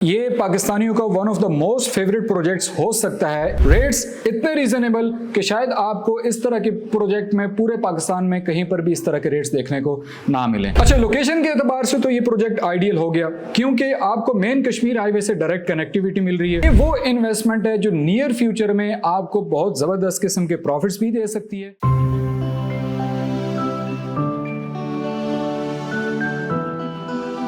ये पाकिस्तानियों का one of the most favourite projects हो सकता है। रेट्स इतने रीजनेबल कि शायद आपको इस तरह के प्रोजेक्ट में पूरे पाकिस्तान में कहीं पर भी इस तरह के रेट्स देखने को ना मिले। अच्छा, लोकेशन के एतबार से तो ये प्रोजेक्ट आइडियल हो गया क्योंकि आपको मेन कश्मीर हाईवे से डायरेक्ट कनेक्टिविटी मिल रही है। ये वो इन्वेस्टमेंट है जो नियर फ्यूचर में आपको बहुत जबरदस्त किस्म के प्रॉफिट्स भी दे सकती है।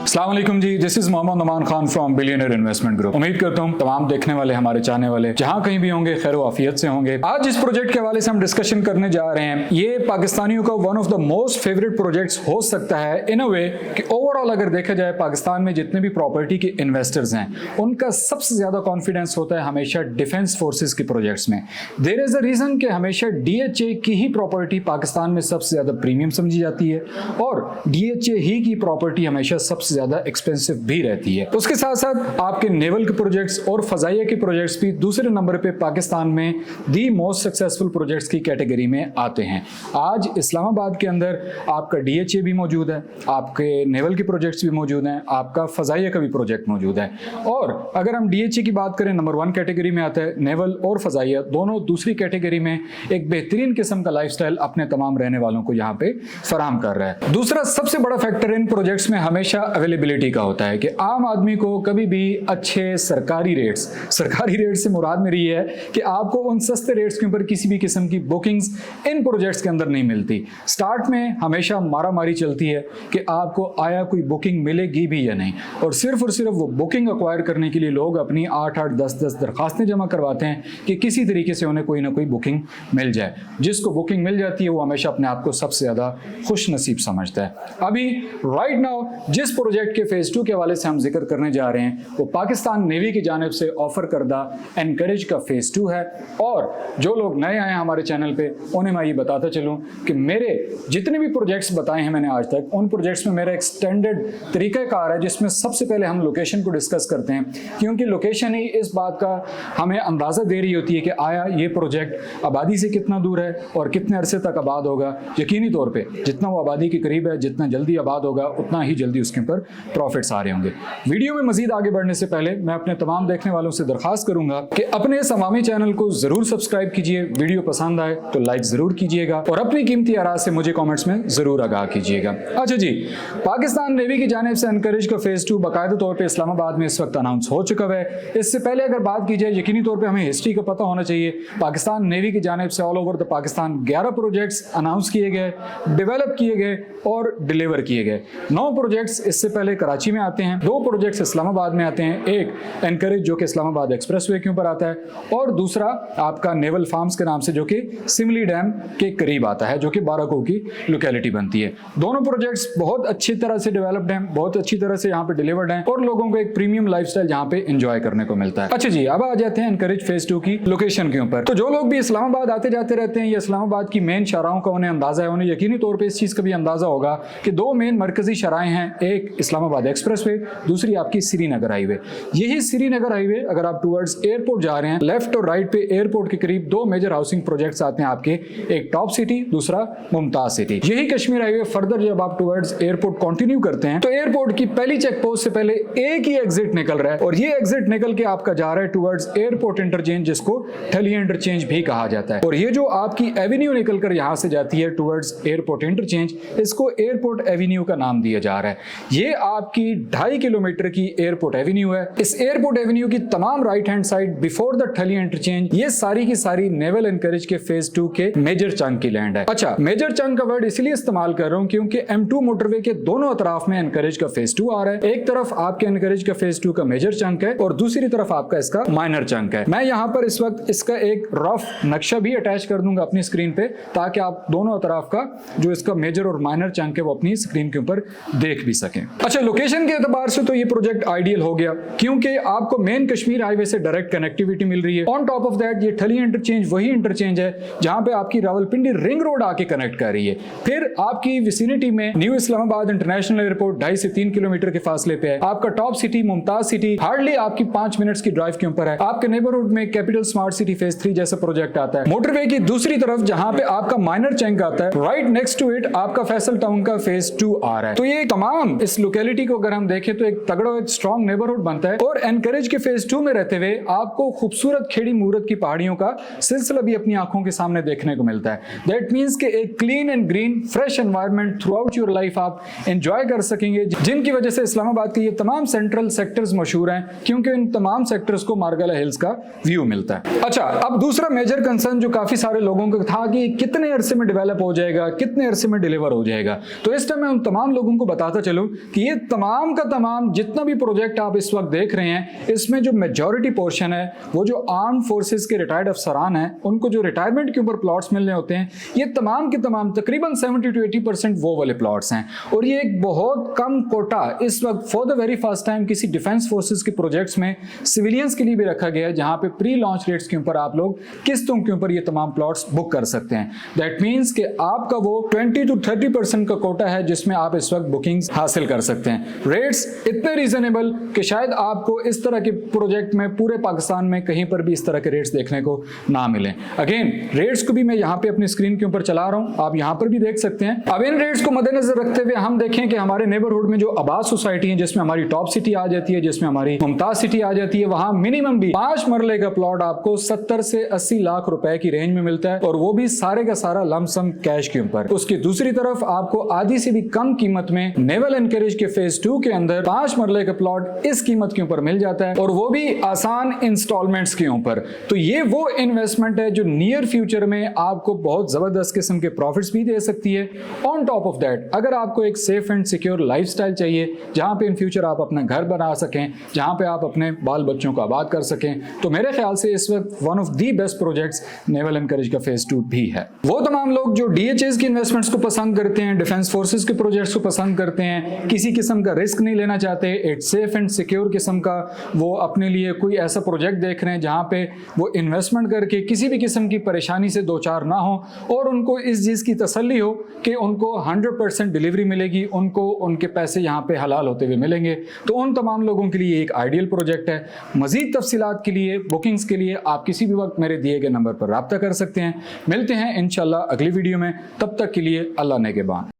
अस्सलाम वालेकुम जी, this is Mohammad Numan Khan from billionaire investment group. उम्मीद करता हूँ तमाम देखने वाले हमारे चाहने वाले जहां कहीं भी होंगे खैर आफियत से होंगे। आज इस प्रोजेक्ट के हवाले से हम डिस्कशन करने जा रहे हैं। ये पाकिस्तानियों का one of the most favourite projects हो सकता है इन अ वे कि ओवरऑल अगर देखा जाए पाकिस्तान में जितने भी प्रॉपर्टी के इन्वेस्टर्स हैं उनका सबसे ज्यादा कॉन्फिडेंस होता है हमेशा डिफेंस फोर्सेज के प्रोजेक्ट्स में। देयर इज अ रीजन कि हमेशा DHA की ही प्रॉपर्टी पाकिस्तान में सबसे ज्यादा प्रीमियम समझी जाती है और DHA ही की प्रॉपर्टी हमेशा सबसे ज्यादा एक्सपेंसिव भी रहती है। उसके साथ साथ आपके नेवल के प्रोजेक्ट्स और फजाइया के प्रोजेक्ट्स भी दूसरे नंबर पे पाकिस्तान में दी मोस्ट सक्सेसफुल प्रोजेक्ट्स की कैटेगरी में आते हैं। आज इस्लामाबाद के अंदर आपका DHA भी मौजूद है, आपके नेवल के प्रोजेक्ट्स भी मौजूद हैं, आपका फजाइया का भी प्रोजेक्ट मौजूद है। और अगर हम DHA की बात करें नंबर 1 कैटेगरी में आता है, नेवल और फजाइया दोनों दूसरी कैटेगरी में एक बेहतरीन किस्म का लाइफस्टाइल अपने तमाम रहने वालों को यहाँ पे फराहम कर रहा है। दूसरा सबसे बड़ा फैक्टर इन प्रोजेक्ट्स में हमेशा अवेलेबिलिटी का होता है कि आम आदमी को कभी भी अच्छे सरकारी रेट्स से मुराद मेरी है कि आपको उन सस्ते रेट्स के ऊपर किसी भी किस्म की बुकिंग्स इन प्रोजेक्ट्स के अंदर नहीं मिलती। स्टार्ट में हमेशा मारामारी चलती है कि आपको आया कोई बुकिंग मिलेगी भी या नहीं, और सिर्फ वो बुकिंग अक्वायर करने के लिए लोग अपनी 8-8 10-10 दरखास्तें जमा करवाते हैं कि किसी तरीके से उन्हें कोई ना कोई बुकिंग मिल जाए। जिसको बुकिंग मिल जाती है वो हमेशा अपने आप को सबसे ज्यादा खुश नसीब समझता है। अभी राइट नाउ जिस प्रोजेक्ट के फेज 2 के हवाले से हम जिक्र करने जा रहे हैं वो पाकिस्तान नेवी की जानिब से ऑफर करदा एनकरेज का फेज 2 है। और जो लोग नए आए हैं हमारे चैनल पे उन्हें मैं ये बताता चलूं कि मेरे जितने भी प्रोजेक्ट्स बताए हैं मैंने आज तक, उन प्रोजेक्ट्स में मेरा एक्सटेंडेड तरीकाकार है जिसमें सबसे पहले हम लोकेशन को डिस्कस करते हैं, क्योंकि लोकेशन ही इस बात का हमें अंदाजा दे रही होती है कि आया ये प्रोजेक्ट आबादी से कितना दूर है और कितने अरसे तक आबाद होगा। यकीनी तौर पे जितना वो आबादी के करीब है, जितना जल्दी आबाद होगा, उतना ही जल्दी उसके ऊपर प्रॉफिट्स आ रहे होंगे। वीडियो में मजीद आगे बढ़ने से पहले मैं अपने तमाम देखने वालों से दरखास्त करूंगा कि अपने इस अवामी चैनल को जरूर सब्सक्राइब कीजिए, वीडियो पसंद आए तो लाइक जरूर कीजिएगा और अपनी कीमती आराज़ से मुझे कमेंट्स में जरूर आगाह कीजिएगा। अच्छा जी, पाकिस्तान नेवी की जानिब से एनकरेज का फेज 2 बाकायदा तौर पर इस्लामाबाद में इस वक्त अनाउंस हो चुका है। इससे पहले अगर बात की जाए यकीनी तौर पर हमें हिस्ट्री का पता होना चाहिए। पाकिस्तान नेवी की जानिब से all over the Pakistan 11 projects announce किए गए, डेवलप किए गए और डिलीवर किए गए। 9 प्रोजेक्ट्स इससे पहले कराची में आते हैं, 2 प्रोजेक्ट्स इस्लामाबाद में आते हैं, एक एनकरेज जो कि इस्लामाबाद एक्सप्रेसवे के ऊपर आता है और दूसरा आपका नेवल फार्म्स के नाम से जो कि सिमली डैम के करीब आता है, जो कि बाराको की लोकेलिटी बनती है। दोनों प्रोजेक्ट्स बहुत अच्छी तरह से डेवलप्ड हैं, बहुत अच्छी तरह से यहाँ पे डिलीवर्ड हैं और लोगों को एक प्रीमियम लाइफस्टाइल यहाँ पे एंजॉय करने को मिलता है। अच्छा जी, अब आ जाते हैं एनकरेज फेज 2 की लोकेशन के ऊपर। तो जो लोग भी इस्लामाबाद आते जाते रहते हैं या इस्लामाबाद की मेन शराहों का उन्हें अंदाजा है, उन्हें यकीनी तौर पर इस चीज का भी अंदाजा होगा कि 2 मेन मरकजी शराहें हैं, एक इस्लामाबाद एक्सप्रेसवे, दूसरी आपकी श्रीनगर हाईवे। यही श्रीनगर हाईवे अगर आप टुवर्ड्स एयरपोर्ट जा रहे हैं, लेफ्ट और राइट पे एयरपोर्ट के करीब 2 मेजर हाउसिंग प्रोजेक्ट्स आते हैं आपके, एक टॉप सिटी, दूसरा मुमताज सिटी। यही कश्मीर हाईवे फर्दर जब आप टुवर्ड्स एयरपोर्ट कंटिन्यू करते हैं तो एयरपोर्ट की पहली चेक पोस्ट से पहले एक ही एग्जिट निकल रहा है और ये एग्जिट निकल के आपका जा रहा है टुवर्ड्स एयरपोर्ट इंटरचेंज, जिसको ठलिया इंटरचेंज भी कहा जाता है। और ये जो आपकी एवेन्यू निकलकर यहां से जाती है टुवर्ड्स एयरपोर्ट इंटरचेंज, इसको एयरपोर्ट एवेन्यू का नाम दिया जा रहा है। ये आपकी 2.5 किलोमीटर की एयरपोर्ट एवेन्यू है। इस एयरपोर्ट एवेन्यू की तमाम right hand side before the ठलिया इंटरचेंज ये सारी की सारी नेवल एनकरेज के फेज 2 के मेजर चंक की लैंड है। अच्छा, मेजर चंक का वर्ड इसलिए इस्तेमाल कर रहा हूं क्योंकि M2 मोटरवे के दोनों अतराफ में एनकरेज का फेज 2 आ रहा है। एक तरफ आपके एनकरेज का फेज 2 का मेजर चंक है और दूसरी तरफ आपका इसका माइनर चंक है। मैं यहां पर इस वक्त इसका एक रफ नक्शा भी अटैच कर दूंगा अपनी स्क्रीन पे ताकि आप दोनों अतराफ का जो इसका मेजर और माइनर चंक है वो अपनी स्क्रीन के ऊपर देख भी सकें। अच्छा, लोकेशन के एतबार से तो ये प्रोजेक्ट आइडियल हो गया क्योंकि आपको मेन कश्मीर हाईवे से डायरेक्ट कनेक्टिविटी मिल रही है। ऑन टॉप ऑफ दैट ये ठलिया इंटरचेंज वही इंटरचेंज है जहां पे आपकी रावलपिंडी रिंग रोड आके कनेक्ट कर रही है। फिर आपकी विसिनिटी में न्यू इस्लामाबाद इंटरनेशनल एयरपोर्ट 2.5 से 3 किलोमीटर के फासले पे है। आपका top city Mumtaz city hardly आपकी 5 मिनट्स की ड्राइव के ऊपर है। आपके नेबरहुड में कैपिटल स्मार्ट सिटी फेज 3 जैसा प्रोजेक्ट आता है। मोटरवे की दूसरी तरफ जहां पे आपका माइनर चंक आता है, राइट नेक्स्ट टू इट आपका फैसल टाउन का फेज 2 आ रहा है। तो ये तमाम इस लोकेलिटी को अगर हम देखें तो एक तगड़ा एक स्ट्रॉन्ग नेबरहुड बनता है। और एनकरेज के फेज 2 में रहते हुए आपको खूबसूरत खेड़ी मूरत की पहाड़ियों का सिलसिला भी अपनी आंखों के सामने देखने को मिलता है। दैट मीन्स कि एक clean and green fresh environment through out your life आप एंजॉय कर सकेंगे, जिनकी वजह से इस्लामाबाद के ये तमाम सेंट्रल सेक्टर्स मशहूर हैं, क्योंकि इन तमाम सेक्टर्स को मार्गला हिल्स का व्यू मिलता है। अच्छा, अब दूसरा मेजर कंसर्न जो काफी सारे लोगों को था कि कितने अरसे में डेवलप हो जाएगा, कितने अरसे में डिलीवर हो जाएगा। तो इस टाइम मैं उन तमाम लोगों को बताता चलूं कि ये तमाम का तमाम जितना भी प्रोजेक्ट आप इस वक्त देख रहे हैं, इसमें जो मेजॉरिटी पोर्शन है वो जो आर्म फोर्सेस के रिटायर्ड अफसरान हैं, उनको जो रिटायरमेंट के ऊपर प्लॉट्स मिलने होते हैं, ये तमाम के तमाम तकरीबन 70 to 80% वो वाले प्लॉट्स हैं। और ये एक बहुत कम कोटा इस वक्त for the very first time किसी डिफेंस फोर्सेस के प्रोजेक्ट्स में सिविलियंस के लिए भी रखा गया है, जहां पे प्री लॉन्च रेट्स के ऊपर आप लोग किस्तों के ऊपर ये तमाम प्लॉट्स बुक कर सकते हैं। दैट मीन्स कि आपका वो 20 to 30% का कोटा है जिसमें आप इस वक्त बुकिंग्स हासिल कर सकते हैं। रेट्स इतने रीजनेबल कि शायद आपको इस तरह के प्रोजेक्ट में पूरे पाकिस्तान में कहीं पर भी इस तरह के रेट्स देखने को ना मिले। अगेन रेट्स को भी मैं यहाँ पे अपनी स्क्रीन के ऊपर चला रहा हूँ, आप यहाँ पर भी देख सकते हैं। अब इन रेट्स को मद्देनजर रखते हुए हम देखें कि हमारे नेबरहुड में जो आबाद सोसाइटी है, जिसमें हमारी टॉप सिटी आ जाती है, जिसमें हमारी मुमताज सिटी आ जाती है, वहां मिनिमम भी 5 मरले का प्लॉट आपको 70 से 80 लाख रुपए की रेंज में मिलता है, और वो भी सारे का सारा लमसम कैश के ऊपर। उसकी दूसरी तरफ आपको आधी से भी कम कीमत में नेवल एनकरेज के फेज 2 के अंदर 5 मरले का प्लॉट इस कीमत के ऊपर मिल जाता है, और वो भी आसान इंस्टॉलमेंट्स के ऊपर। तो ये वो इन्वेस्टमेंट है जो नियर फ्यूचर में आपको बहुत जबरदस्त किस्म के प्रॉफिट्स भी दे सकती है। ऑन टॉप ऑफ दैट, अगर आपको एक सेफ एंड सिक्योर लाइफस्टाइल चाहिए जहां पे इन फ्यूचर आप अपना घर बना सकें, जहां पे आप अपने बाल बच्चों को आबाद कर सकें, तो मेरे ख्याल से इस वक्त one of the best projects naval encourage का फेज 2 भी है। वो तमाम लोग जो डीएचएस की इन्वेस्टमेंट्स को पसंद करते हैं, डिफेंस फोर्सेस के प्रोजेक्ट्स को पसंद करते हैं, किसी किस्म का रिस्क नहीं लेना चाहते, इट्स सेफ एंड सिक्योर किस्म का वो अपने लिए कोई ऐसा प्रोजेक्ट देख रहे हैं जहां पे वो इन्वेस्टमेंट करके किसी भी किस्म की परेशानी से दो चार ना हो, और उनको इस चीज की तसल्ली हो कि उनको 100% डिलीवरी मिलेगी, उनको उनके पैसे यहाँ पे हलाल होते हुए मिलेंगे, तो उन तमाम लोगों के लिए एक आइडियल प्रोजेक्ट है। मजीद तफसीलात के लिए, बुकिंग्स के लिए आप किसी भी वक्त मेरे दिए गए नंबर पर राब्ता कर सकते हैं। मिलते हैं इंशाल्लाह अगली वीडियो में, तब तक के लिए अल्लाह नेगेबान।